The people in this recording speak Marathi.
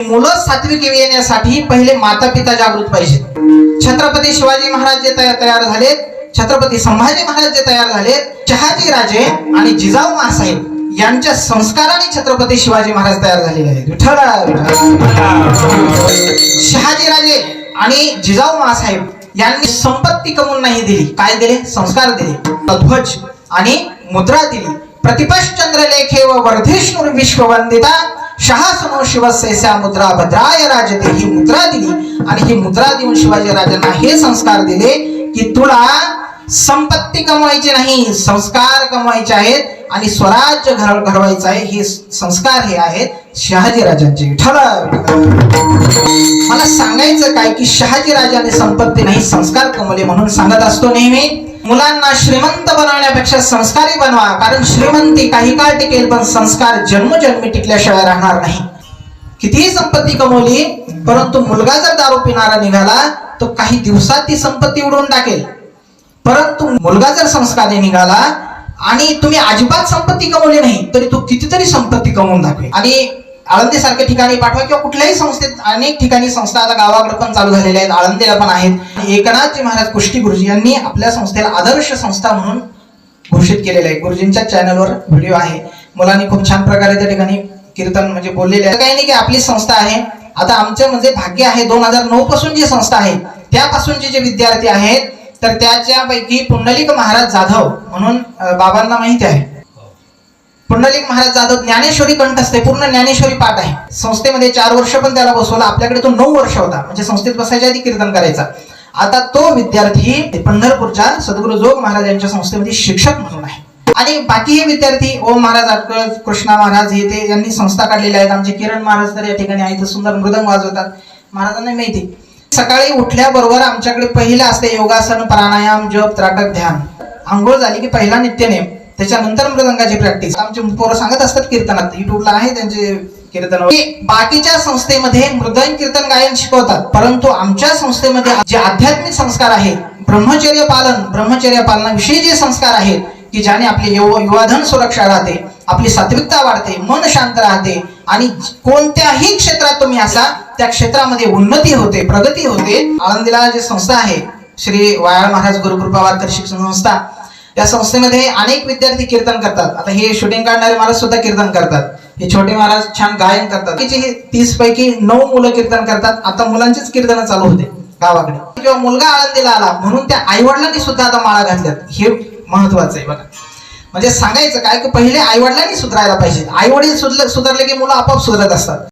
मुलं सात्विक येण्यासाठी पहिले माता पिता जागृत पाहिजे. छत्रपती शिवाजी महाराज जे तयार झाले, छत्रपती संभाजी महाराज जे तयार झाले, शहाजी राजे आणि जिजाऊ माँसाहेब यांच्या संस्काराने छत्रपती शिवाजी महाराज तयार झालेले आहेत. शहाजी राजे आणि जिजाऊ माँसाहेब यांनी संपत्ती कमवून नाही दिली, काय दिले? संस्कार दिले. ध्वज आणि मुद्रा दिली. प्रतिपश्चंद्रलेखे व वर्धेश्वर विश्ववंदिता शहासनो शिवसेसा मुद्रा भद्राय राजते, ही मुद्रा दिली. आणि ही मुद्रा देऊन शिवाजी राजांना हे संस्कार दिले की तुला संपत्ती कमवायची नाही, संस्कार कमवायचे आहेत आणि स्वराज्य घडवायचं आहे. हे संस्कार हे आहेत शहाजी राजांचे. मला सांगायचं काय की शहाजी राजाने संपत्ती नाही संस्कार कमवले. म्हणून सांगत असतो नेहमी, मुलांना श्रीमंत बनवण्यापेक्षा संस्कारी बनवा. कारण श्रीमंती काही काळ टिकेल पण संस्कार जन्मजन्मी टिकल्याशिवाय राहणार नाही. कितीही संपत्ती कमवली परंतु मुलगा जर दारू पिणारा निघाला तो काही दिवसात ती संपत्ती उडवून टाकेल. परंतु मुलगा जर संस्कारी निघाला आणि तुम्ही अजिबात संपत्ती कमवली नाही तरी तो कितीतरी संपत्ती कमवून दाखवेल. आणि आळंदी सारख्या ठिकाणी पाठवा किंवा कुठल्याही संस्थेत, अनेक ठिकाणी संस्था आता गावाकडे पण चालू झालेल्या आहेत, आळंदीला पण आहेत. एकनाथजी महाराज कुष्टी गुरुजी यांनी आपल्या संस्थेला आदर्श संस्था म्हणून घोषित केलेलं आहे. गुरुजींच्या चॅनलवर व्हिडिओ आहे. मुलांनी खूप छान प्रकारे त्या ठिकाणी कीर्तन म्हणजे बोललेले आहे. काही नाही की आपली संस्था आहे. आता आमचं म्हणजे भाग्य आहे 2009 पासून जी संस्था आहे त्यापासूनचे जे विद्यार्थी आहेत तर त्याच्यापैकी पुंडलिक महाराज जाधव म्हणून बाबांना माहिती आहे. पुंडलिक महाराज जाधव ज्ञानेश्वरी कंठस्थ आहे, पूर्ण ज्ञानेश्वरी पाठ आहे. संस्थेमध्ये 4 वर्ष पण त्याला बसवलं. आपल्याकडे तो 9 वर्ष होता, म्हणजे संस्थेत बसायच्या आधी कीर्तन करायचा. आता तो विद्यार्थी पंढरपूरच्या सद्गुरू जोग महाराज यांच्या संस्थेमध्ये शिक्षक म्हणून आहे. आणि बाकी हे विद्यार्थी ओम महाराज अटकळ, कृष्णा महाराज हे ते यांनी संस्था काढलेल्या आहेत. आमचे किरण महाराज तर या ठिकाणी आहेत, सुंदर मृदंग वाजवतात. महाराजांना माहिती सकाळी उठल्याबरोबर आमच्याकडे पहिलं असते योगासन, प्राणायाम, जप, त्राटक, ध्यान. आंघोळ झाली की पहिला नित्यनेम, त्याच्यानंतर मृदंगाची प्रॅक्टिस. आमचे पोरं सांगत असतात कीर्तनात, युट्यूबला आहे त्यांचे कीर्तन. बाकीच्या संस्थेमध्ये मृदंग कीर्तन गायन शिकवतात परंतु आमच्या संस्थेमध्ये जे आध्यात्मिक संस्कार आहेत, ब्रह्मचर्य पालन, ब्रह्मचर्य पालनाविषयी जे संस्कार आहेत की ज्याने आपले युवाधन सुरक्षा राहते, आपली सात्विकता वाढते, मन शांत राहते आणि कोणत्याही क्षेत्रात तुम्ही असा त्या क्षेत्रामध्ये उन्नती होते, प्रगती होते. आळंदीला जी संस्था आहे श्री वायाळ महाराज गुरुकृपा वारकर शिक्षण संस्था, या संस्थेमध्ये अनेक विद्यार्थी कीर्तन करतात. आता हे शूटिंग काढणारे महाराज सुद्धा कीर्तन करतात. हे छोटे महाराज छान गायन करतात. हे 30 पैकी 9 मुलं कीर्तन करतात. आता मुलांचीच कीर्तन चालू होते गावाकडे. किंवा मुलगा आळंदीला आला म्हणून त्या आई वडिलांनी सुद्धा आता माळा घातल्यात. हे महत्वाचं आहे बघा. म्हणजे सांगायचं काय की पहिले आई वडिलांनी सुधारायला पाहिजे. आई वडील सुधारले की मुलं आपोआप सुधारत असतात.